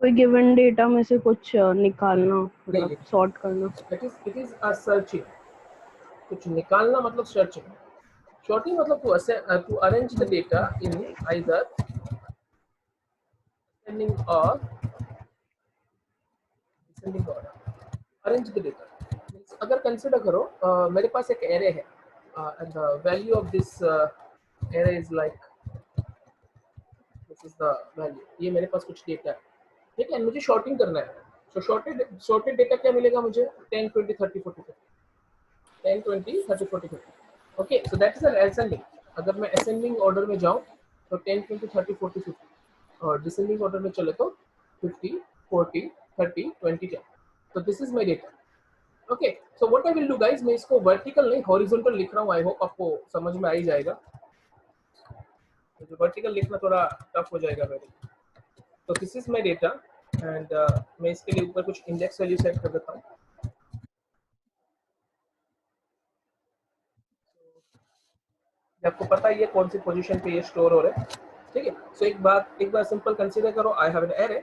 कोई given data में से कुछ निकालना, नहीं, मतलब सॉर्ट करना। It is a searching. कुछ निकालना मतलब सर्चिंग, sorting मतलब to arrange the data in either ascending or descending order. Arrange the data means अगर कंसिडर करो मेरे पास एक एरे है and the value of this array is like this is the value, ये मेरे पास कुछ डेटा है, ठीक है, मुझे शॉर्टिंग करना है। सो शॉर्टेड डेटा क्या मिलेगा मुझे? 10 20 30 40 50, 10 20 30 40 50। Okay, so that is an ascending. अगर मैं असेंडिंग ऑर्डर में जाऊं तो 10 20 30 40 50, और डिसेंडिंग ऑर्डर में चले तो 50 40 30 20 10। तो this is my data. Okay, so what I will do guys, मैं इसको वर्टिकल नहीं हॉरिजॉन्टल लिख रहा हूं। आई होप आपको समझ में आ ही जाएगा। तो वर्टिकल लिखना थोड़ा टफ हो जाएगा मेरे लिए। तो this is my data and मैं इसके लिए ऊपर कुछ इंडेक्स वैल्यू सेट कर देता हूँ। आपको पता ही है कौन सी पोजीशन पे ये स्टोर हो रहा है, ठीक है। सो एक बार सिंपल कंसीडर करो, आई हैव एन एरे,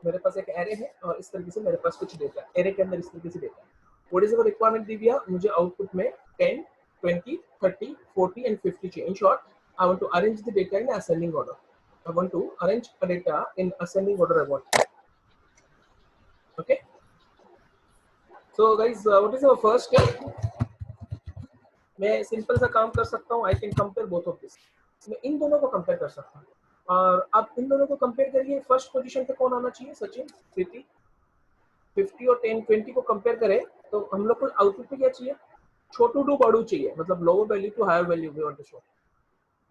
मेरे पास एक एरे है और इस तरीके से मेरे पास कुछ डेटा है, एरे के अंदर इस तरीके से डेटा है। व्हाट इज अवर रिक्वायरमेंट दी दिया मुझे आउटपुट में 10 20 30 40 एंड 50 चाहिए। In short I want to arrange the data in ascending order. I want to arrange a data in ascending order. I want, okay. So guys what is our first step? मैं simple सा काम कर सकता हूँ, I can compare both of this. मैं इन दोनों को कंपेयर कर सकता हूँ, और अब इन दोनों को कंपेयर करिए। फर्स्ट पोजीशन पे कौन आना चाहिए? सचिन। 50 50 और 10 20 को कंपेयर करें तो हम लोग को आउटपुट पे क्या चाहिए? छोटू टू बड़ू चाहिए, मतलब lower value to higher value we want to show,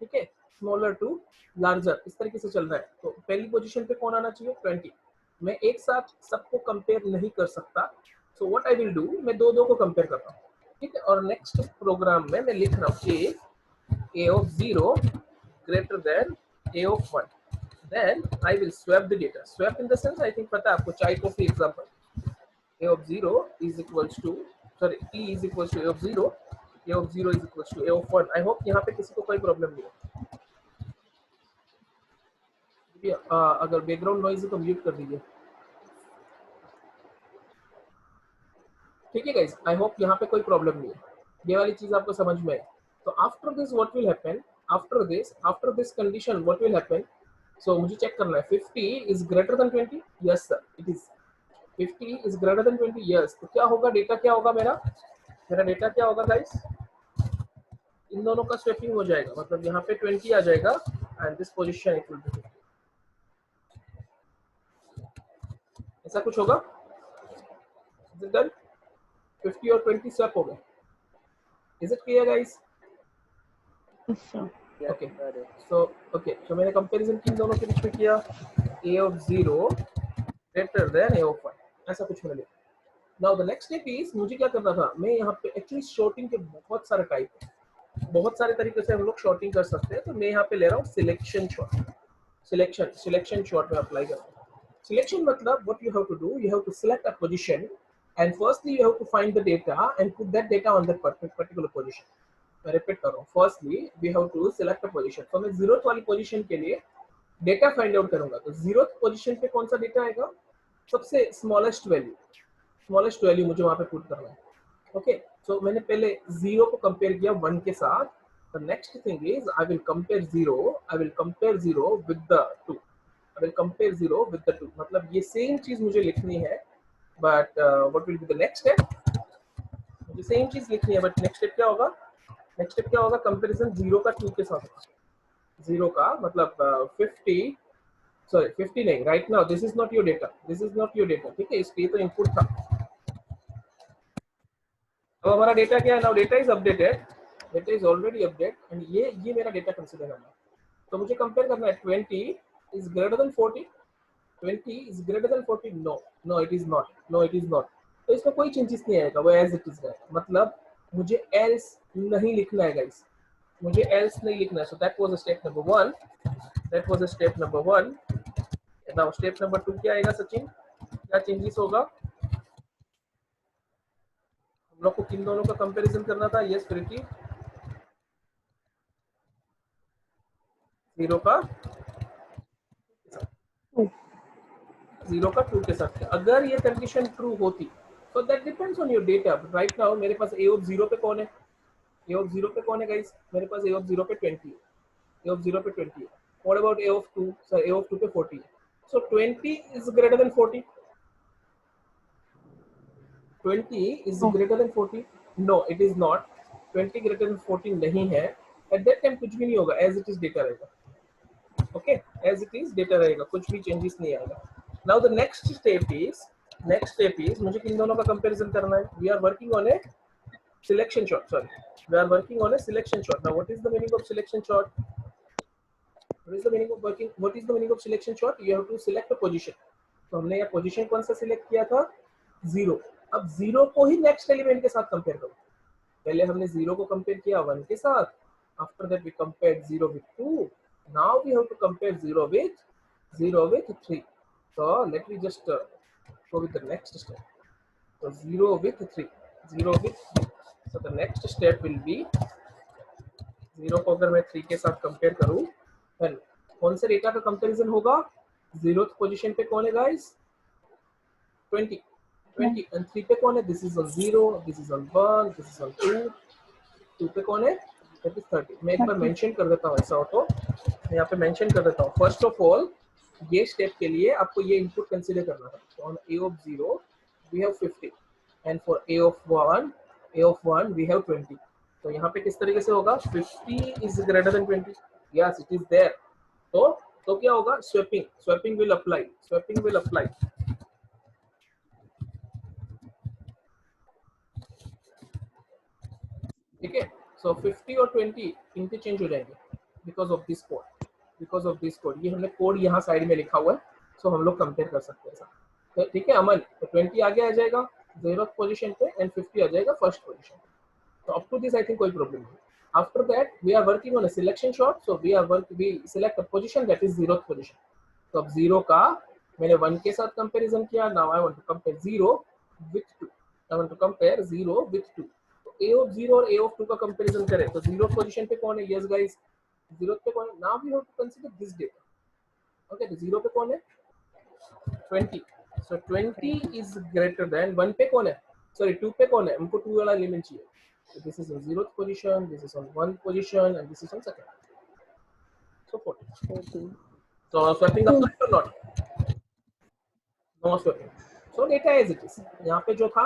ठीक है, स्मॉलर टू लार्जर, इस तरीके से चल रहा है। तो पहली पोजीशन पे कौन आना चाहिए? 20। मैं एक साथ सबको कंपेयर नहीं कर सकता, so what I will do, मैं दो दो को कंपेयर करता हूँ, ठीक है। और नेक्स्ट प्रोग्राम में मैं लिख रहा हूँ a of 0 greater than a of 1, then I will swap the data. Swap in the sense, I think पता है आपको, चाय coffee example, a of 0 is equals to, sorry, t is equals to a of 0, a of 0 is equals to a of 1। I hope यहाँ पे किसी को कोई problem नहीं है। अगर बैकग्राउंड नॉइज है तो म्यूट कर दीजिए, ठीक है गाइस। आई होप यहाँ पे कोई प्रॉब्लम नहीं है, ये वाली चीज आपको समझ में आई। तो after this what will happen, after this condition what will happen, so मुझे चेक करना है 50 is greater than 20, yes sir it is. 50 is greater than 20, yes. तो क्या होगा, डेटा क्या होगा मेरा डेटा क्या होगा गाइस? इन दोनों का स्वैपिंग हो जाएगा, मतलब यहाँ पे 20 आ जाएगा and this position it will B, ऐसा कुछ होगा। Is it done? 50 और 20 स्वैप हो गए। Is it clear guys? अच्छा, ओके, सो मैंने कंपैरिजन किन दोनों के बीच में किया, a of 0 greater than a of 1, ऐसा कुछ मैंने लिखा। Now the next step is, मुझे क्या करना था, मैं यहाँ पे एक्चुअली शॉर्टिंग के बहुत सारे टाइप है, बहुत सारे तरीके से हम लोग शॉर्टिंग कर सकते हैं। तो मैं यहाँ पे ले रहा हूँ सिलेक्शन शॉर्ट। सिलेक्शन शॉर्ट में अप्लाई कर रहा हूँ। सिलेक्शन मतलब what you have to do, you have to select a position and firstly you have to find the data and put that data on that particular position. मैं repeat कर रहा हूँ, firstly we have to select a position. तो मैं 0th वाली position के लिए data find out करूंगा। तो 0th पोजीशन पे कौन सा डेटा आएगा? सबसे स्मॉलेस्ट वैल्यू मुझे वहां पे पुट करना है। ओके, सो मैंने पहले 0 को कंपेयर किया 1 के साथ। The next thing is I will compare 0 with the 2। I will compare 0 with the 2, मतलब ये सेम चीज मुझे लिखनी है, but what will be the next step? मुझे सेम चीज लिखनी है, बट नेक्स्ट स्टेप क्या होगा? कंपैरिजन 0 का 2 के साथ होगा। 0 का मतलब 50, सॉरी 50 नहीं, right now this is not your data, ठीक है, इसके तो इनपुट था। अब हमारा डेटा क्या है? Now data is updated, data is already update and ये मेरा डेटा कंसीडर करना है। तो मुझे कंपेयर करना है 20 is greater than 40, 20 is greater than 40, no it is not। तो इसमें कोई चेंजेस नहीं आएगा, वो एज इट इज रहेगा। मतलब मुझे एल्स नहीं लिखना है गाइस, मुझे एल्स नहीं लिखना है। So that was step number 1। Now step number 2 क्या आएगा सचिन? क्या चेंजेस होगा? हम लोग को किन दोनों का कंपैरिजन करना था? यस प्रीति, 0 का 0 का 2 के साथ किया। अगर ये कंडीशन ट्रू होती तो that depends on your data. Right now मेरे पास a ऑफ 0 पे कौन है, a ऑफ 0 पे कौन है गाइस, मेरे पास a ऑफ 0 पे 20 है, a ऑफ 0 पे 20 है। What about a of 2, sir a of 2 पे 40 है। So 20 is greater than 40, 20 is Oh, greater than 40, no it is not, 20 greater than 40 नहीं है। एट दैट टाइम कुछ भी नहीं होगा, एज इट इज डेटा रहेगा। Okay, as it is data रहेगा, कुछ भी चेंजेस नहीं आएगा। Now the next step is मुझे किन दोनों का कंपैरिजन करना है। We are working on a selection shot, sorry, we are working on a selection shot. Now what is the meaning of selection shot? What is the meaning of working, what is the meaning of selection shot? You have to select a position. तो हमने यहाँ position कौन सा select किया था, 0। अब 0 को ही next element के साथ कंपेयर करो। पहले हमने 0 को कंपेयर किया 1 के साथ, after that we compared 0 with 2, now we have to compare 0 with 3। so let me just go with the next step. So 0 with 3, 0 with 3. So the next step will be 0 को अगर मैं 3 के साथ कंपेयर करूं, then कौन से data का comparison होगा, 0th पोजीशन पे कौन है गाइस, 20 एंड 3 पे कौन है, this is on 0, this is on 1, this is on 2 पे कौन है, दैट इज 30। मैं एक बार 30. मेंशन कर देता हूं, ऐसा हो तो मैं यहाँ पे मेंशन कर देता हूं। फर्स्ट ऑफ ऑल ये स्टेप के लिए आपको ये इनपुट कंसीडर करना है। तो on a of 0 we have 50 and for a of 1 we have 20। तो यहाँ पे किस तरीके से होगा, 50 is greater than 20, yes it is there। तो क्या होगा, स्वैपिंग will apply। ठीक है, सो 50 और 20 इंटरचेंज हो जाएंगे बिकॉज ऑफ दिस कोड। ये हमने कोड यहाँ साइड में लिखा हुआ है, सो हम लोग कंपेयर कर सकते हैं ऐसा। तो ठीक है अमन, तो 20 आगे आ जाएगा 0th पोजीशन पे एंड 50 आ जाएगा first position. So up to this I think कोई problem नहीं। After that we are working on a selection shot, so we select a position that is 0th position। तो अब 0 का मैंने 1 के साथ कंपैरिजन किया, now I want to compare 0 with 2। I want to compare 0 with 2। तो a of 0 और a of 2 का कंपैरिजन करें तो 0th पोजीशन पे कौन है, yes guys 0th पे कौन है, now we have to consider this data। okay, तो 0 पे कौन है, 20। so 20 is greater than 1 पे कौन है, सॉरी 2 पे कौन है, हमको 2 वाला एलिमेंट चाहिए। So this is on 0th position, this is on 1 position, and this is on 2nd। So 40। So swapping applied or not? No swapping। So data as it is। यहाँ पे जो था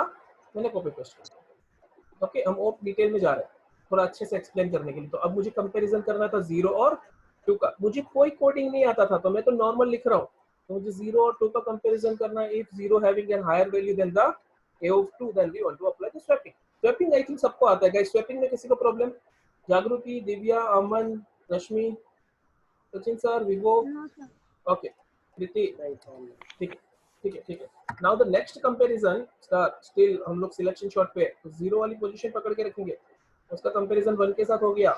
मैंने कॉपी पेस्ट किया। Okay, हम और detail में जा रहे हैं थोड़ा अच्छे से एक्सप्लेन करने के लिए। तो अब मुझे कंपैरिजन करना था 0 और 2 का। मुझे कोई कोडिंग नहीं आता था, तो मैं तो नॉर्मल लिख रहा हूँ। तो मुझे 0 और 2 का कंपैरिजन करना है। If 0 having an higher value then the a of 2, then we want to apply the swapping। Swapping I think सबको आता है गाइस। स्वैपिंग में किसी को प्रॉब्लम, जागृति, दिव्या, अमन, रश्मि, सचिन सर, विवो, ओके, प्रीति, ठीक है। Now the next comparison still हम लोग सिलेक्शन शॉट पे, तो 0 वाली पोजीशन पकड़ के रखेंगे, उसका कंपैरिजन 1 के साथ हो गया,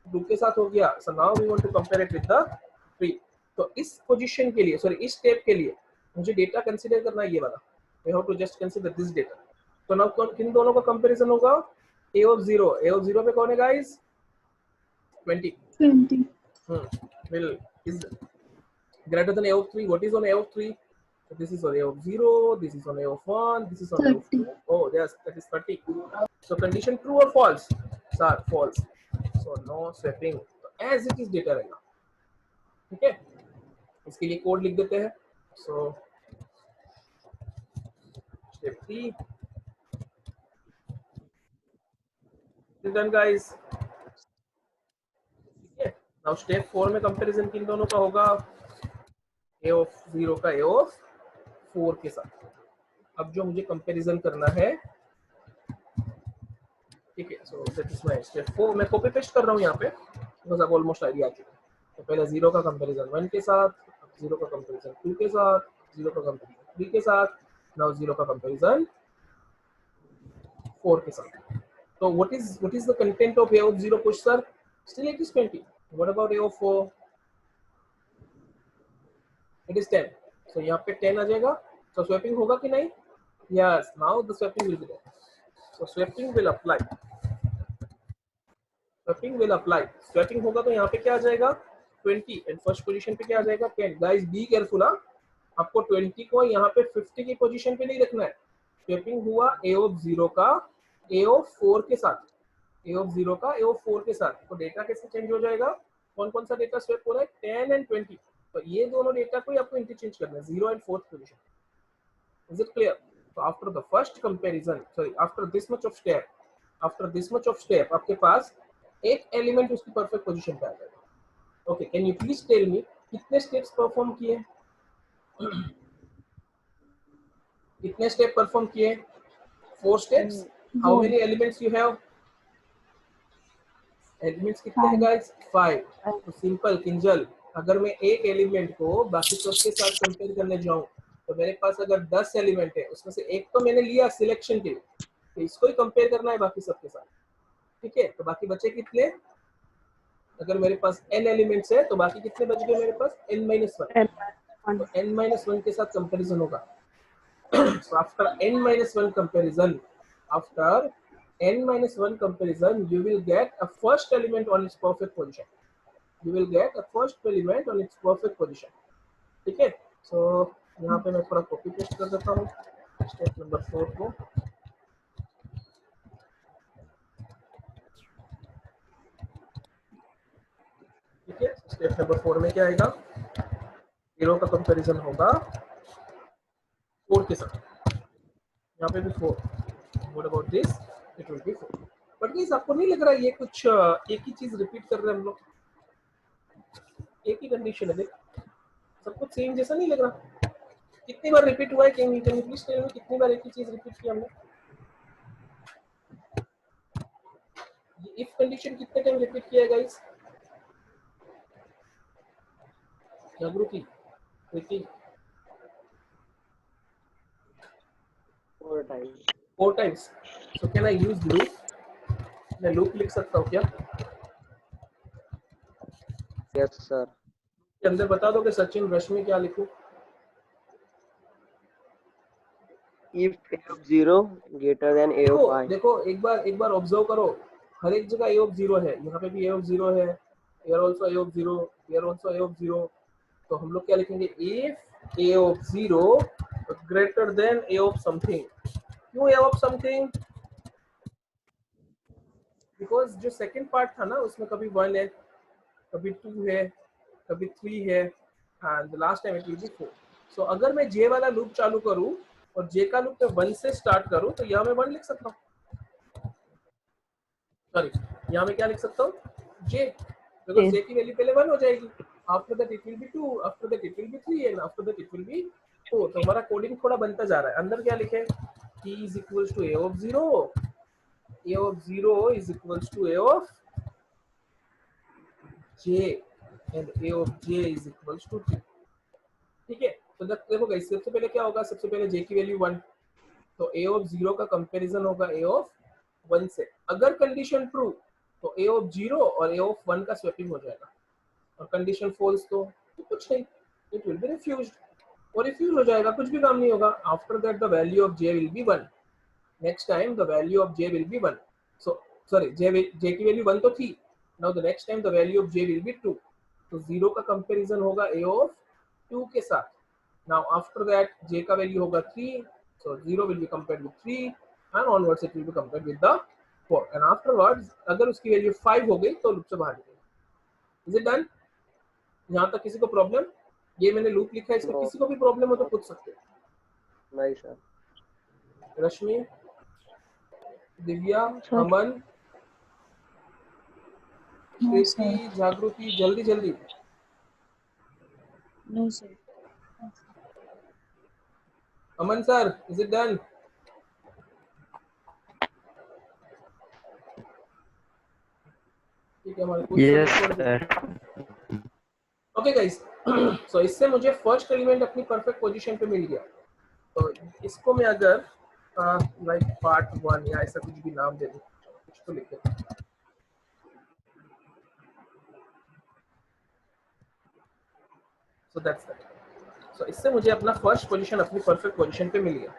2 के साथ हो गया। So now we want to compare it with the 3। तो इस पोजीशन के लिए, सॉरी इस स्टेप के लिए मुझे डेटा कंसीडर करना है ये वाला। We have to just consider this data. तो नाउ किन दोनों का कंपैरिजन होगा, a of 0 पे कौन है guys, 20 will is greater than a of 3। what is on a of 3? So this is on a of 0, this is on a of 1, this is on a of 2। oh yes, that is 30। so condition true or false, sir false। so no swapping, as it is data रहेगा। ठीक है, इसके लिए code लिख देते हैं। so step 3 is done guys। ठीक है, now step 4 में कंपैरिजन किन दोनों का होगा, a of 0 का a of 4 के साथ। अब जो मुझे कंपैरिजन करना है, ठीक है, so that is my step 4। मैं कॉपी पेस्ट कर रहा हूँ यहाँ पे बिकॉज़ अब ऑलमोस्ट आइडिया आ चुका है। तो पहले 0 का कंपैरिजन 1 के साथ, 0 का कंपैरिजन 2 के साथ, 0 का कंपैरिजन 3 के साथ, नाउ 0 का कंपैरिजन 4 के साथ। तो what is the content of a of 0 push sir? Still it is 20। what about a of 4? it is 10। so यहाँ पे 10 आ जाएगा। so swapping होगा कि नहीं, yes now the swapping will be there। so swapping will apply। Swapping होगा तो यहाँ पे क्या आ जाएगा, 20 एंड फर्स्ट पोजीशन पे क्या आ जाएगा, 10। गाइस बी केयरफुल, आपको 20 को यहाँ पे 50 की पोजीशन पे नहीं रखना है। स्वैपिंग हुआ a ऑफ 0 का a ऑफ 4 के साथ, a ऑफ 0 का a ऑफ 4 के साथ। तो डेटा कैसे चेंज हो जाएगा, कौन कौन सा डेटा स्वैप हो रहा है, 10 एंड 20। तो ये दोनों डेटा को आपको इंटरचेंज करना है, 0 and 4th position. Is it clear? So after the first comparison, sorry, after this much of step, आपके पास एक एलिमेंट उसकी परफेक्ट पोजीशन पे आ जाएगा। Okay, can you please tell me कितने स्टेप्स परफॉर्म किए, कितने स्टेप परफॉर्म किए? 4 steps. How many elements you have? Elements कितने हैं गाइस? 5। तो सिंपल किंजल, अगर मैं एक एलिमेंट को बाकी सबके साथ कंपेयर करने जाऊं तो मेरे पास अगर 10 एलिमेंट है, उसमें से एक तो मैंने लिया सिलेक्शन के लिए, तो इसको ही कंपेयर करना है बाकी सबके साथ, ठीक है? तो बाकी बचे कितने? अगर मेरे पास n एलिमेंट्स है तो बाकी कितने बच गए मेरे पास? n-1। तो n-1 के साथ कंपैरिजन होगा। So after n-1 comparison, after n-1 comparison, you will get a first element on its perfect position. You will get a first element on its perfect position. ठीक है? So यहाँ पे मैं थोड़ा कॉपी पेस्ट कर देता हूँ स्टेप नंबर 4 को। ठीक है, स्टेप नंबर 4 में क्या आएगा? 0 का कंपैरिजन होगा 4 के साथ। यहाँ पे भी 4। What about this? It will be 4. But guys आपको नहीं लग रहा ये कुछ एक ही चीज रिपीट कर रहे हैं हम लोग? एक ही कंडीशन है, देख सब कुछ सेम जैसा नहीं लग रहा? कितनी बार रिपीट हुआ है? Can you please tell me कितनी बार एक ही चीज रिपीट की हमने? ये इफ कंडीशन कितने टाइम रिपीट किया है guys? Jagriti, Kriti? 4 times. 4 times. So can I use loop? मैं लूप लिख सकता हूँ क्या? Yes, sir. के अंदर बता दो कि सचिन रश्मि क्या लिखूं? If a of 0 greater than a of I. देखो एक बार ऑब्जर्व करो, हर एक जगह a ऑफ 0 है, यहाँ पे भी a ऑफ 0 है, here also a of 0, here also a of 0। तो हम लोग क्या लिखेंगे? if a of 0 greater than a of something. क्यों a ऑफ समथिंग? बिकॉज जो सेकंड पार्ट था ना उसमें कभी 1 है, कभी 2 है, कभी 3 है, and last time it will B 4। सो अगर मैं j वाला लूप चालू करूं और j का लूप मैं 1 से स्टार्ट करूं तो यहाँ मैं 1 लिख सकता हूँ, सॉरी यहाँ मैं क्या लिख सकता हूँ? j, बिकॉज j की वैल्यू पहले 1 हो जाएगी, after that it will B 2, after that it will B 3 and after that it will B 4। तो हमारा कोडिंग थोड़ा बनता जा रहा है। अंदर क्या लिखे? t is equals to a of 0, a of 0 is equals to a of j and a of j is equals to 3। ठीक है, तो देखो गाइस सबसे पहले क्या होगा? सबसे पहले j की वैल्यू 1, तो a ऑफ 0 का कंपैरिजन होगा a ऑफ 1 से। अगर कंडीशन ट्रू तो a ऑफ 0 और a ऑफ 1 का स्वैपिंग हो जाएगा, और कंडीशन फॉल्स तो कुछ नहीं, इट विल बी रिफ्यूज्ड, और रिफ्यूज हो जाएगा, कुछ भी काम नहीं होगा। After that the value of j will be 1, next time the value of j will be 1। So sorry j की वैल्यू 1 तो थी, now the next time the value of j will be 2, तो 0 का कंपैरिजन होगा a of 2 के साथ। Now after that j का value होगा 3, so 0 will be compared with 3 and onwards it will be compared with the 4 and afterwards अगर उसकी value 5 हो गई तो लूप से बाहर निकलेगा। Is it done? यहाँ तक किसी को प्रॉब्लम? ये मैंने लूप लिखा है, इसमें No. किसी को भी प्रॉब्लम हो तो पूछ सकते हैं। नहीं sir. रश्मि, दिव्या, Sir. अमन, No, श्रुति, जागृति, जल्दी जल्दी। No, sir. Aman sir, is it done? ठीक है, हमारे क्वेश्चन ओके गाइस, सो इससे मुझे फर्स्ट एलिमेंट अपनी परफेक्ट पोजीशन पे मिल गया। तो इसको मैं अगर लाइक पार्ट 1 या ऐसा कुछ भी नाम दे दूं, कुछ तो लिख देता हूं। So that's that. सो इससे मुझे अपना फर्स्ट पोजीशन अपनी परफेक्ट पोजीशन पे मिल गया,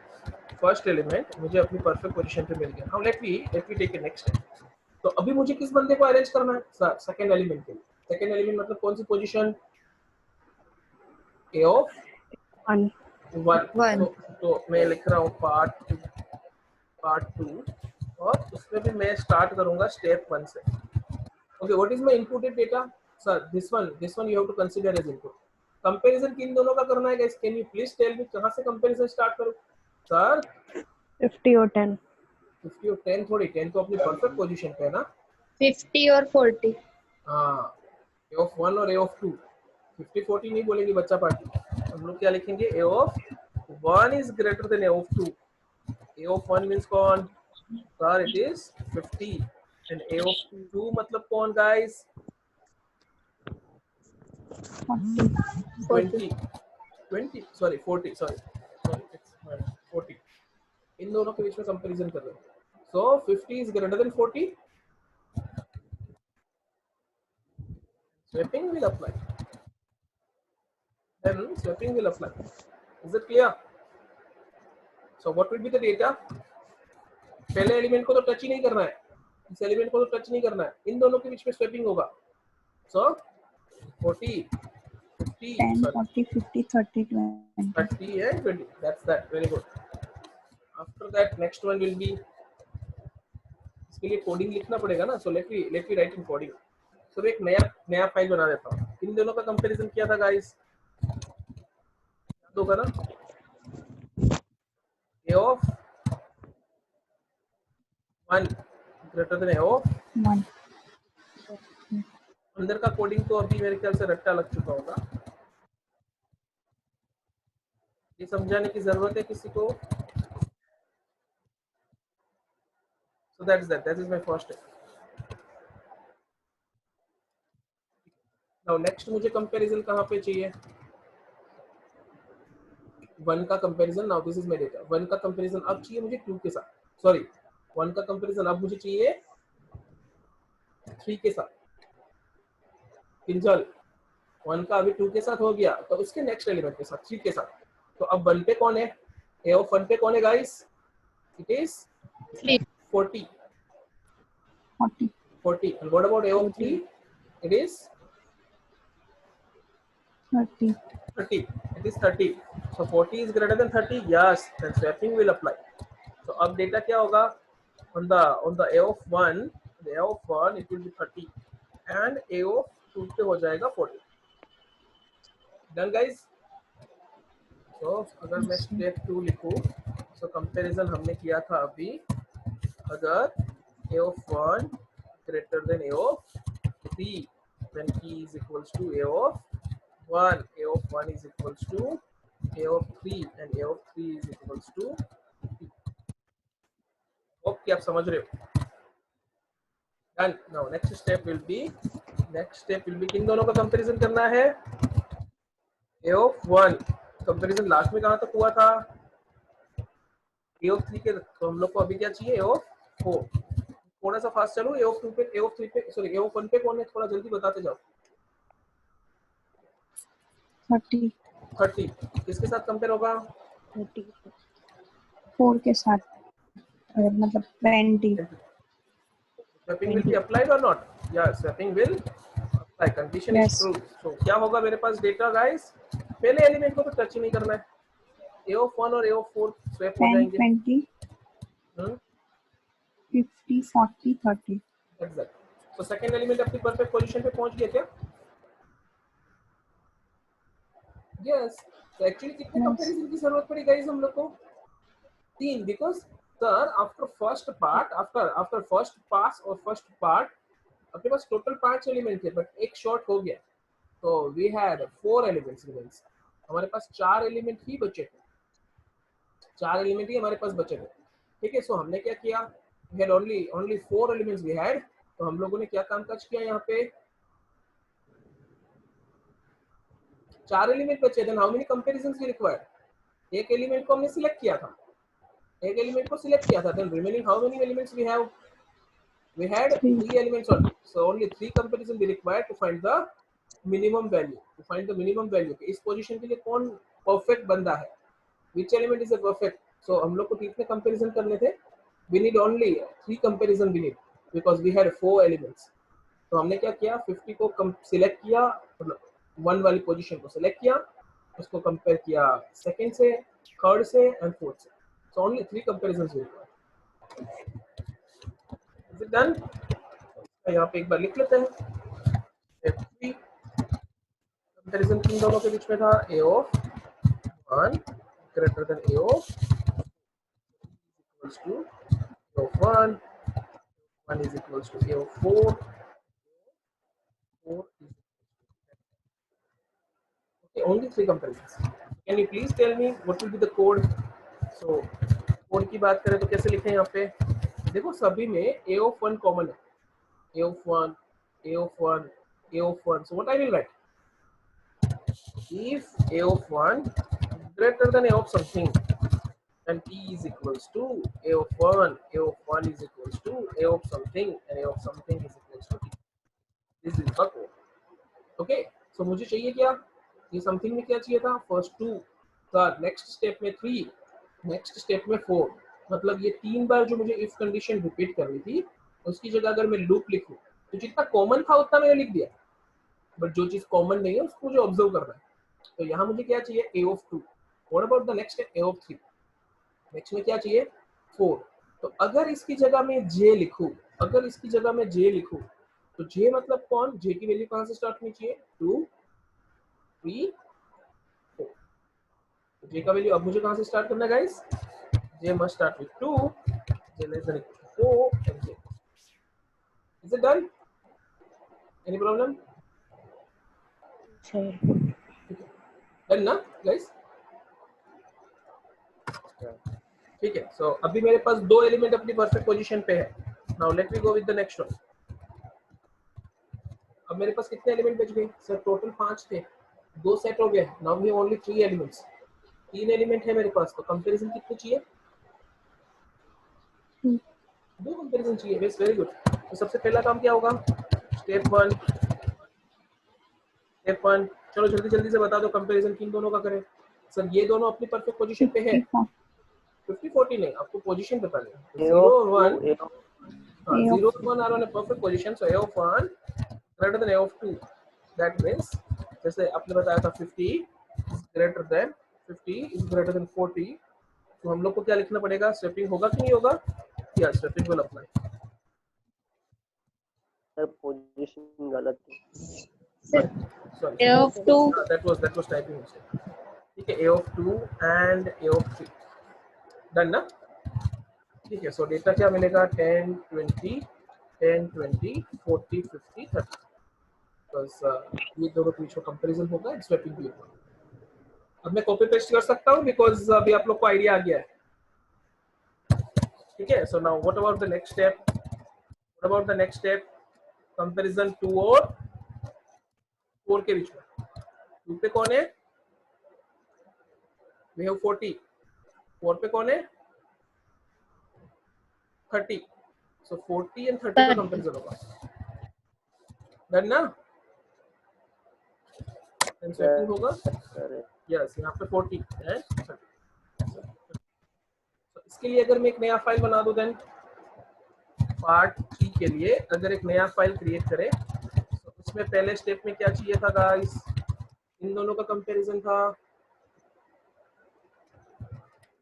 फर्स्ट एलिमेंट मुझे अपनी परफेक्ट पोजीशन पे मिल गया। Now let me take a next step. तो अभी मुझे किस बंदे को अरेंज करना है? सर सेकंड एलिमेंट के लिए। सेकंड एलिमेंट मतलब कौन सी पोजीशन? a of 1. 1. One. तो मैं लिख रहा हूँ पार्ट 2 और उसमें भी मैं स्टार्ट करूंगा स्टेप 1 से. Okay, what is my inputted data sir? This one you have to consider as input. Comparison किन दोनों का करना है guys? Can you please tell me कहां से कंपैरिजन स्टार्ट करूं सर? 50 और 10. 50 और 10 थोड़ी, 10 तो अपनी परफेक्ट पोजीशन पे है ना. 50 और 40. हाँ, ए ऑफ 1 और ए ऑफ 2. 50 40 नहीं बोलेंगे बच्चा पार्टी. हम लोग क्या लिखेंगे? A of 1 is greater than A of 2. A of 1 means कौन sir? It is 50 and A of 2 मतलब कौन गाइस? 40. 20 sorry 40 sorry it's 40. इन दोनों के बीच में कंपैरिजन कर रहे हैं. So 50 is greater than 40. Swapping will apply. Then swapping will apply. Is it clear? So what will be the data? पहले एलिमेंट को तो टच ही नहीं करना है, इस एलिमेंट को तो टच नहीं करना है, इन दोनों के बीच में स्वैपिंग होगा. So 40 50 10, sorry, 40, 50, 30, 20. 30 and 20. That's that. Very good. After that next one will be, इसके लिए कोडिंग लिखना पड़ेगा ना. So let me write in coding. So एक नया फाइल बना देता हूँ. इन दोनों का कंपैरिजन किया था गाइस, याद होगा ना? A of 1 greater than A of 1. अंदर का कोडिंग तो अभी मेरे ख्याल से रट्टा लग चुका होगा. ये समझाने की जरूरत है किसी को? So that is my first step. Now next मुझे कंपैरिजन कहाँ पे चाहिए? 1 का comparison. Now this is my data. 1 का कंपैरिजन अब चाहिए मुझे 2 के साथ. सॉरी, 1 का कंपैरिजन अब मुझे चाहिए 3 के साथ. किंजल 1 का अभी 2 के साथ हो गया, तो उसके नेक्स्ट एलिमेंट के साथ 3 के साथ. तो अब 1 पे कौन है? ए ऑफ 1 पे कौन है guys? It is 3. 40. 40. 40. And what about A of 3? It is 30. 30. It is 30. So 40 is greater than 30. Yes, then swapping will apply. So अब डेटा क्या होगा? On the A of 1, the A of 1 it will be 30 and A of 2 पे हो जाएगा 40. Done guys? So अगर मैं step 2 लिखूं, so comparison हमने किया था अभी. अगर A of 1 greater than A of 3, then P is equals to A of 1. A of 1 is equals to A of 3 and A of 3 is equals to P. Okay, आप समझ रहे हो? Done. Now next step will be किन दोनों का comparison करना है? A of 1 comparison last में कहाँ तक हुआ था? A of 3 के. तो हम लोग को अभी क्या चाहिए? A of 4. थोड़ा सा फास्ट चलो. A of 2 पे, A of 3 पे, सॉरी A of 1 पे कौन है? थोड़ा जल्दी बताते जाओ. 30. 30 किसके साथ कंपेयर होगा? 4 के साथ. मतलब 20. Swapping will be applied or not? Yeah, swapping will apply. Condition is Yes. true. So क्या होगा मेरे पास डेटा गाइस? पहले एलिमेंट को तो टच ही नहीं करना है. A of 1 और A of 4 स्वैप हो 10, जाएंगे. 20, 50, 40, 30. Exact. So सेकंड एलिमेंट अपनी परफेक्ट पोजीशन पे पहुंच गया क्या? Yes. So actually कितने Yes. कंपैरिजन की जरूरत पड़ी गाइस हम लोग को? 3. Because sir after first pass और first part अपने पास टोटल 5 एलिमेंट थे, बट एक शॉर्ट हो गया. तो वी हैड 4 एलिमेंट्स रिमेन्स. हमारे पास 4 एलिमेंट ही बचे थे. 4 एलिमेंट ही हमारे पास बचे थे. ठीक है. सो हमने क्या किया? We had only 4 elements we had. तो हम लोगों ने क्या काम काज किया? यहाँ पे 4 एलिमेंट बचे. Then how many comparisons we required? एक एलिमेंट को हमने सिलेक्ट किया था. Then remaining how many elements we have? We had 3 elements only. So only 3 comparison we required to find the minimum value. इस पोजीशन के लिए कौन परफेक्ट बंदा है? Which element is a perfect? So हम लोग को कितने कंपैरिजन करने थे? We need only 3 comparison we need because we had 4 elements. तो हमने क्या किया? 50 को सिलेक्ट किया, 1 वाली पोजीशन को सिलेक्ट किया उसको कंपेयर किया सेकंड से, थर्ड से एंड फोर्थ से. So only 3 comparisons will required. Is it done? यहाँ पे एक बार लिख लेते हैं. स्टेप 3 कंपैरिजन किन दोनों के बीच में था? a of 1 greater than a of equals to a of 1 is equals to a of 4 is okay. Only 3 comparisons. Can you please tell me what will be the code? So code की बात करें तो कैसे लिखें यहाँ पे? देखो सभी में a of 1 कॉमन है. a of 1 a of 1 a of 1. So what I will write? If a of 1 greater than a of something, then t is equals to a of 1 is equals to a of something, and a of something is equals to t. This is the code. Okay, so मुझे चाहिए क्या? ये something में क्या चाहिए था? First 2 का, next step में 3, नेक्स्ट स्टेप में 4. मतलब ये 3 बार जो मुझे इफ कंडीशन रिपीट करनी थी, उसकी जगह अगर मैं लूप लिखूं तो जितना कॉमन था उतना मैंने लिख दिया, बट जो चीज कॉमन नहीं है उसको मुझे ऑब्जर्व करना है. तो यहाँ मुझे क्या चाहिए? a of 2. What about the next? a of 3. Next में क्या चाहिए? 4. तो अगर इसकी जगह में j लिखूं, तो j मतलब कौन? j की वैल्यू कहां से स्टार्ट होनी चाहिए? 2 3 4. तो j का वैल्यू अब मुझे कहां से स्टार्ट करना है guys? j must start with 2, j less than equal to 4, and j. Is it done? Any problem? Done ना guys? ठीक है. सो अभी मेरे पास 2 एलिमेंट अपनी परफेक्ट पोजीशन पे है. Now let me go with the next one. अब मेरे पास कितने एलिमेंट बच गए? सर टोटल 5 थे, 2 सेट हो गए. Now we have only 3 elements. 3 element है मेरे पास, तो कंपैरिजन कितने चाहिए? 2 कंपैरिजन चाहिए. Base very good. तो सबसे पहला काम क्या होगा? स्टेप 1. चलो जल्दी जल्दी से बता दो कंपैरिजन किन दोनों का करें. सर ये दोनों अपनी परफेक्ट पोजीशन पे है. 50-40 नहीं, आपको पोजीशन बतानी है. 0 और 1, 0 और 1 are on a perfect position. So a of 1 greater than a of 2. That means जैसे आपने बताया था 50 is greater than 40. तो हम लोग को क्या लिखना पड़ेगा? स्वेपिंग होगा कि नहीं होगा? या swapping will apply. Sir position गलत है. Sorry, A of 2. that was typing mistake. ठीक है, a of 2 and a of 3. Done ना? ठीक है. सो डेटा क्या मिलेगा? 10 20 40 50 30. बस ये दोनों के बीच में कंपैरिजन होगा. इट्स स्वेपिंग भी होगा. अब मैं कॉपी पेस्ट कर सकता हूँ बिकॉज अभी आप लोग को आइडिया आ गया है. ठीक है. So now what about the next step? Comparison 2 और 4 के बीच में. 2 पे कौन है? We have 40. 4 पे कौन है? 30. सो 40 एंड 30 का कंपैरिजन होगा. डन ना? एंड स्वेपिंग होगा. यस, यहाँ पे 40 है. इसके लिए अगर मैं एक नया फाइल बना दूं, देन पार्ट 3 के लिए अगर एक नया फाइल क्रिएट करें तो उसमें पहले स्टेप में क्या चाहिए था गाइस? इन दोनों का कंपैरिजन था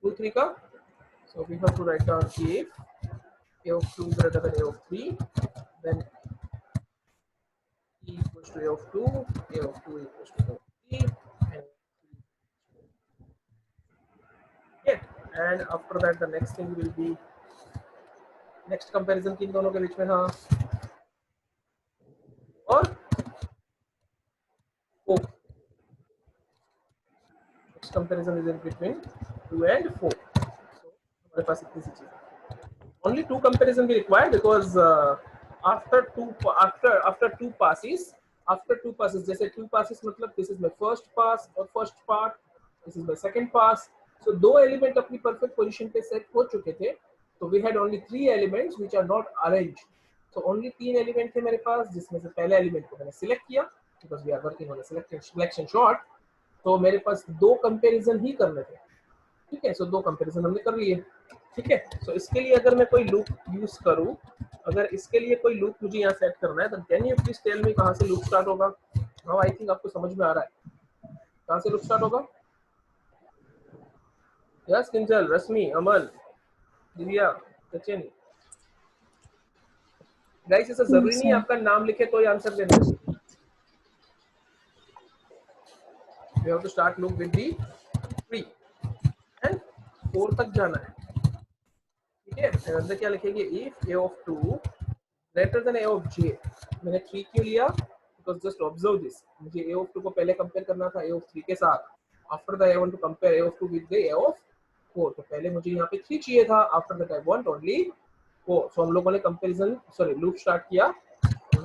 2 3 का. So we have to write down if a of 2 greater than a of 3, then e equals to a of 2 equals to a of 3, and after that the next thing will be next comparison किन दोनों के बीच में था? और 4. next comparison is in between 2 and 4. So हमारे पास इतनी सी चीज है. Only 2 comparison we require because after two passes, जैसे 2 passes मतलब this is my first pass or first part, this is my second pass. So 2 element अपनी perfect position पे set हो चुके थे. तो we had only 3 elements which are not arranged. So only 3 element थे मेरे पास, जिसमें से पहले एलिमेंट को मैंने सिलेक्ट किया because we are working on a selection short. तो मेरे पास 2 कंपैरिजन ही करने थे. ठीक है. सो 2 कंपैरिजन हमने कर लिए. ठीक है. सो इसके लिए अगर मैं कोई लूप यूज करूं, मुझे यहाँ सेट करना है, तो can you please tell me कहाँ से लूप स्टार्ट होगा? नाउ आई थिंक आपको समझ में आ रहा है. कहाँ से लूप स्टार्ट होगा? यस किंजल, रश्मि, अमन, दिव्या, सचिन। गाइस ऐसा जरूरी नहीं है आपका नाम लिखे तो ही आंसर देना है। You have to start loop with the 3 and 4 तक जाना है, ठीक है? फिर अंदर क्या लिखेंगे? if a of 2 greater than a of j। मैंने 3 क्यों लिया? Because just observe this, मुझे a of 2 को पहले कंपेयर करना था a of 3 के साथ। After that I want to compare a of 2 with the a of 4। तो पहले मुझे यहाँ पे 3 चाहिए था, after that I want only 4। so हम लोगों ने कंपैरिजन लूप स्टार्ट किया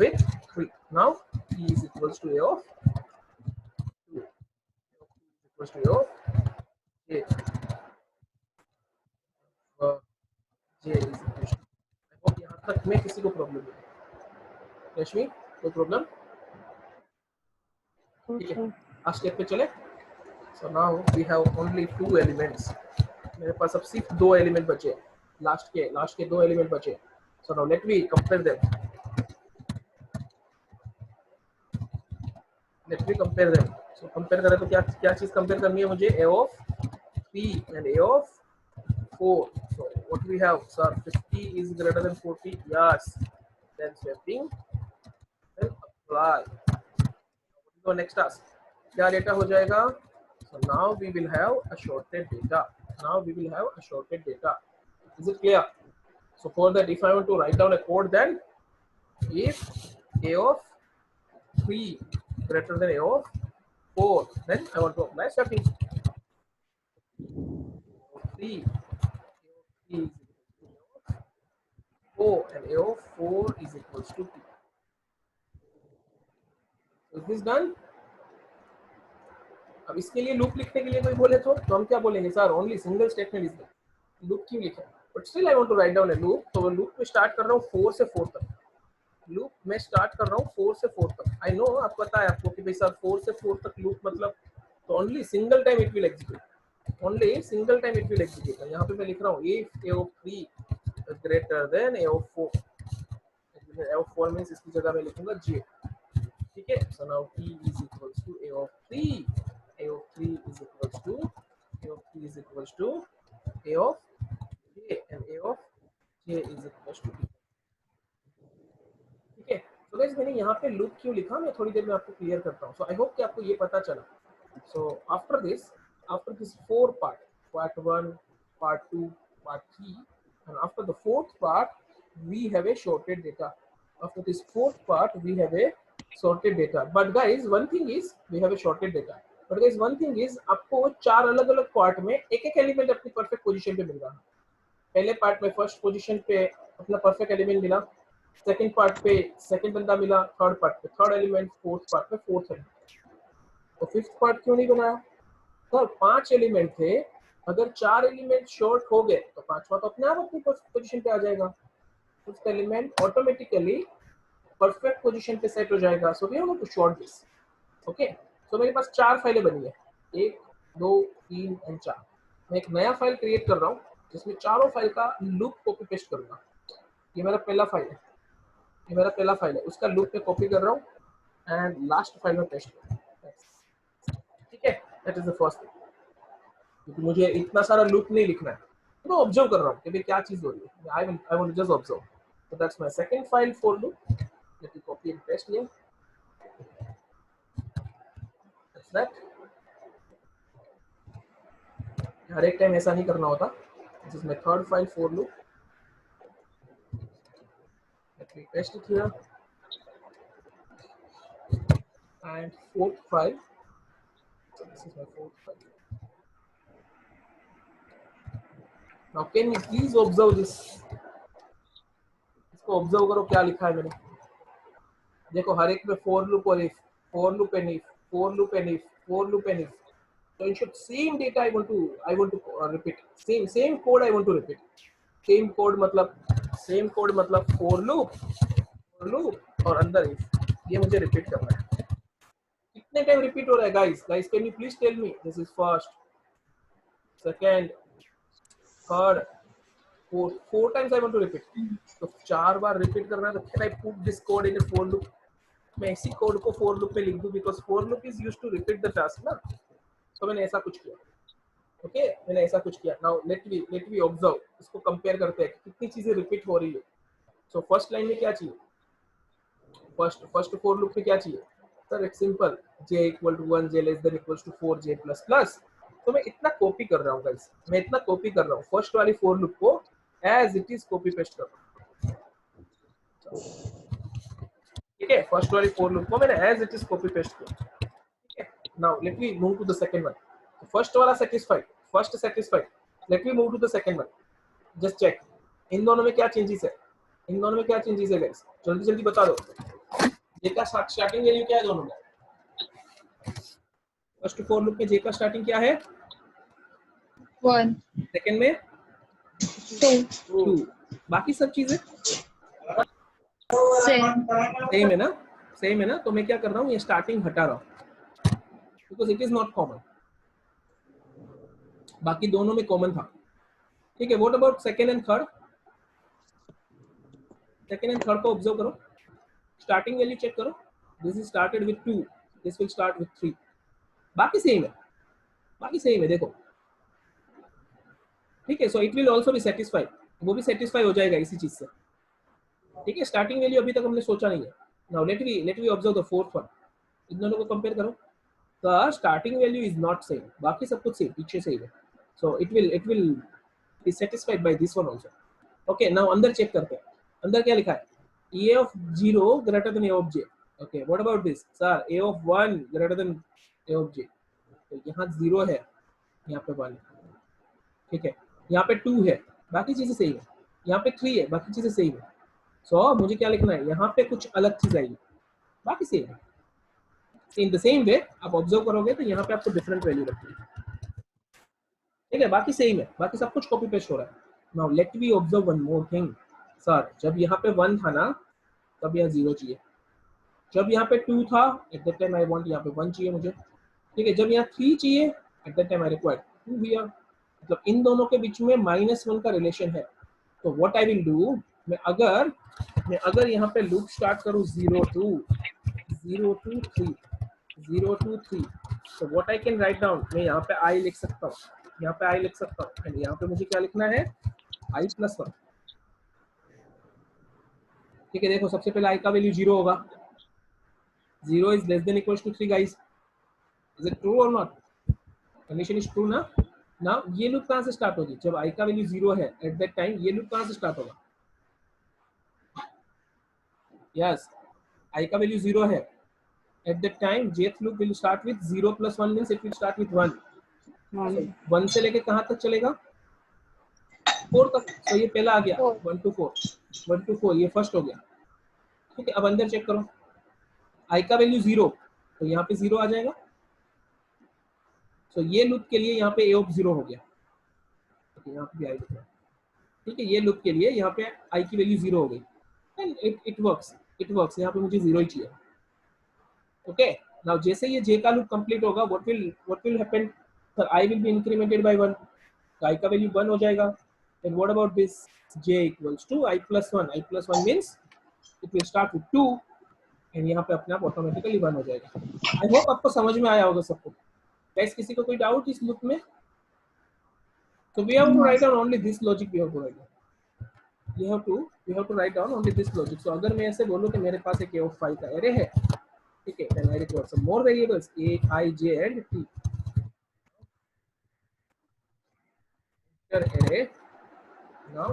with 3। now e is equals to a of 2 equals to a of j, j is equals to। I hope यहाँ तक में किसी को प्रॉब्लम नहीं है। रश्मि, कोई प्रॉब्लम? ठीक है, आज स्टेप पे चले। So now we have only 2 elements. मेरे पास अब सिर्फ 2 एलिमेंट बचे, लास्ट के 2 एलिमेंट बचे। सो नाउ लेट मी कंपेयर देम। सो कंपेयर करें तो क्या चीज कंपेयर करनी है मुझे? a of 3 and a of 4। so what we have, sir? 50 is greater than 40, yes, then swapping, then apply। तो नेक्स्ट टास्क क्या डेटा हो जाएगा? so now we will have a sorted data। is it clear? so for that, if I want to write down a code, then if a of 3 greater than a of 4, then I want to apply swapping। 3 is equal to 4 and a of 4 is equals to 2। is this done? अब इसके लिए loop लिखने के लिए कोई बोले तो हम क्या बोलेंगे? Sir only single statement is there, loop क्यों लिखा? But still I want to write down a loop. तो लूप में स्टार्ट कर रहा हूँ 4 से 4 तक। लूप में स्टार्ट कर रहा हूँ 4 से 4 तक। आई नो, आप पता है आपको कि भाई सर 4 से 4 तक लूप मतलब तो only single time it will execute, only single time it will execute. यहाँ पे मैं लिख रहा हूँ if a of 3 is greater than a of 4। a of 4 means इसकी जगह मैं लिखूंगा j, ठीक है? So now t is equals to a of 3, a of 3 is equals to a of 3 is equals to a of j and a of j is equals to t, ठीक है? तो guys मैंने यहाँ पे loop क्यों लिखा मैं थोड़ी देर में आपको क्लियर करता हूँ। सो आई होप कि आपको ये पता चला। So after this 4 part 1, part 2, part 3 and after the 4th part we have a sorted data। after this 4th part we have a sorted data। but guys one thing is we have a sorted data, but guys one thing is आपको 4 अलग अलग part में एक एक element अपनी perfect position पे मिल रहा है। पहले पार्ट में फर्स्ट पोजीशन पे अपना परफेक्ट एलिमेंट मिला, सेकंड पार्ट पे सेकंड बंदा मिला, थर्ड पार्ट पे थर्ड एलिमेंट, फोर्थ पार्ट पे फोर्थ एलिमेंट। तो फिफ्थ पार्ट क्यों नहीं बनाया? सर 5 एलिमेंट थे, अगर 4 एलिमेंट शॉर्ट हो गए तो पांचवा तो अपने आप अपनी पोजीशन पे आ जाएगा। Fifth element automatically perfect position पे सेट हो जाएगा। So we have to sort this, okay? तो मेरे पास 4 फाइलें बनी है, 1 2 3 और 4। मैं एक नया फाइल क्रिएट कर रहा हूँ जिसमें चारों फाइल का लूप कॉपी पेस्ट करूंगा। ये मेरा पहला फाइल है, उसका लूप में कॉपी कर रहा हूँ एंड लास्ट फाइल में पेस्ट कर रहा हूँ, ठीक है? That is the first thing, क्योंकि मुझे इतना सारा लूप नहीं लिखना है, तो मैं ऑब्जर्व कर रहा हूँ कि भाई क्या चीज हो रही है। I want to just observe. So that's my second file for loop. Let me copy and paste here. That's that. हर एक टाइम ऐसा नहीं करना होता। This is my third file for loop. Let me paste it here and fourth file। So this is my fourth file। now can you please observe this? इसको observe करो क्या लिखा है मैंने। देखो हर एक में for loop और if, for loop and if, for loop and if, for loop and if। so in short same data I want to repeat, same code I want to repeat। same code मतलब for loop और अंदर if, ये मुझे repeat करना है। कितने time repeat हो रहा है guys? Can you please tell me? This is first, second, third, fourth. 4 times I want to repeat. तो 4 बार रिपीट करना है तो can I put this code in a for loop? मैं इसी कोड को फॉर लूप में लिख दूं because for loop is used to repeat the task ना। तो मैंने ऐसा कुछ किया, ओके मैंने ऐसा कुछ किया। नाउ लेट वी ऑब्जर्व, इसको कंपेयर करते हैं कितनी चीजें रिपीट हो रही है। सो फर्स्ट लाइन में क्या चाहिए, फर्स्ट फॉर लूप में क्या चाहिए sir, it's simple, j equal to 1, j less than equals to 4, j plus plus. तो मैं इतना कॉपी कर रहा हूँ गाइस, मैं इतना कॉपी कर रहा हूँ, फर्स्ट वाली फॉर लूप को as it is copy paste कर रहा हूँ, ठीक है। फर्स्ट वाली फॉर लूप को मैंने as it is copy paste किया, ठीक है। Now let me move to the second one. First वाला satisfied, first satisfied, let me move to the second one. Just check इन दोनों में क्या चेंजेस है, इन दोनों में क्या चेंजेस है गाइस, जल्दी जल्दी बता दो। जे का स्टार्टिंग वैल्यू क्या है दोनों में, फर्स्ट फॉर लूप में जे का स्टार्टिंग क्या है, 1, सेकंड में 2, 2, बाकी सब चीजें same. सेम है ना, सेम है ना। तो मैं क्या कर रहा हूँ, ये स्टार्टिंग हटा रहा हूँ because it is not common, बाकी दोनों में कॉमन था, ठीक है। What about second and third, second and third को ऑब्जर्व करो, स्टार्टिंग वैल्यू चेक करो, this is started with 2, this will start with 3, बाकी सेम है, बाकी सेम है देखो, ठीक है। So it will also be satisfied, वो भी सेटिस्फाई हो जाएगा इसी चीज से, ठीक है। स्टार्टिंग वैल्यू अभी तक हमने सोचा नहीं है। Now let we observe the fourth one, इन दोनों को कंपेयर करो, the starting value is not same, बाकी सब कुछ सेम पीछे से ही है। So it will be satisfied by this one also, okay. Now अंदर चेक करते हैं, अंदर क्या लिखा है, a of 0 greater than a of j, okay what about this sir, a of 1 greater than a of j, तो यहाँ 0 है, यहाँ पे 1 है, ठीक है, यहाँ पे 2 है, बाकी चीजें सही है, यहाँ पे 3 है, बाकी चीजें सही है। सो मुझे क्या लिखना है, यहाँ पे कुछ अलग चीज आएगी, बाकी सेम है। इन द सेम वे आप ऑब्जर्व करोगे तो यहाँ पे आपको डिफरेंट वैल्यू रखनी है, ठीक है, बाकी सेम है, बाकी सब कुछ कॉपी पेस्ट हो रहा है। Now let we observe one more thing, sir जब यहाँ पे 1 था ना तब यहाँ 0 चाहिए, जब यहाँ पे 2 था at that time I want यहाँ पे 1 चाहिए मुझे, ठीक है। जब यहाँ 3 चाहिए at that time I require 2 here, मतलब इन दोनों के बीच में -1 का रिलेशन है। तो व्हाट आई विल डू, मैं अगर यहाँ पे लूप स्टार्ट करूँ 0 2 0 2 3 0 2 3, तो what I can write down, मैं यहाँ पे i लिख सकता हूँ, यहाँ पे i लिख सकता हूँ, एंड यहाँ पे मुझे क्या लिखना है i + 1, ठीक है। देखो सबसे पहले i का वैल्यू 0 होगा, 0 is less than equals to 3 guys, is it true or not, condition is true ना। नाउ ये लूप कहाँ से स्टार्ट होगी, जब i का वैल्यू 0 है एट दैट टाइम ये लूप कहाँ से स्टार्ट होगा, यस i का वैल्यू 0 है at that time jth loop will start with 0 + 1 means it will start with 1, 1 से लेके कहाँ तक चलेगा 4 तक, तो ये पहला आ गया 1 to 4, ये फर्स्ट हो गया, ठीक है। अब अंदर चेक करो, i का वैल्यू 0, तो यहाँ पे 0 आ जाएगा, तो ये लूप के लिए यहाँ पे a of 0 हो गया, तो यहाँ पे भी i लिख रहा है, ठीक है। ये लूप के लिए यहाँ पे i की वैल्यू 0 हो गई, एंड इट वर्क्स, यहाँ पे मुझे 0 ही चाहिए, ओके। नाउ जैसे ये j का लूप कंप्लीट होगा what will happen, sir i will be incremented by 1, तो i का वैल्यू 1 हो जाएगा, and what about this j equals to i + 1, i + 1 means it will start with 2, and यहाँ पे अपने आप ऑटोमेटिकली 1 हो जाएगा। आई होप आपको समझ में आया होगा सबको, गाइस किसी को कोई डाउट इस लूप में, so we have to write down only this logic, we have to write down, we have to write down only this logic। so अगर मैं ऐसे बोलूं कि मेरे पास एक a of 5 का array है, ठीक है, then I require some more variables a I j and t, array now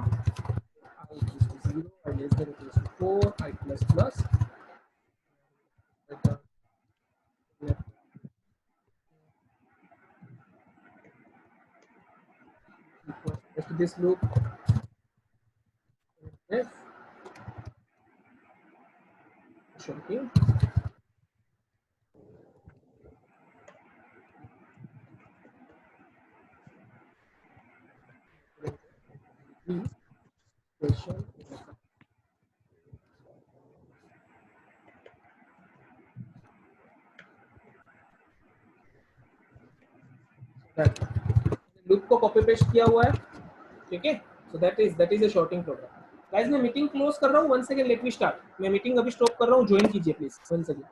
I equals to 0, I less than equals to 4, I plus plus, to this loop f shrinking equation loop को copy paste किया हुआ है, ठीक है। So that is a sorting program. Guys मैं meeting close कर रहा हूँ, 1 सेकंड लेट मी स्टार्ट, मैं मीटिंग अभी स्टॉप कर रहा हूँ, ज्वाइन कीजिए प्लीज 1 सेकंड।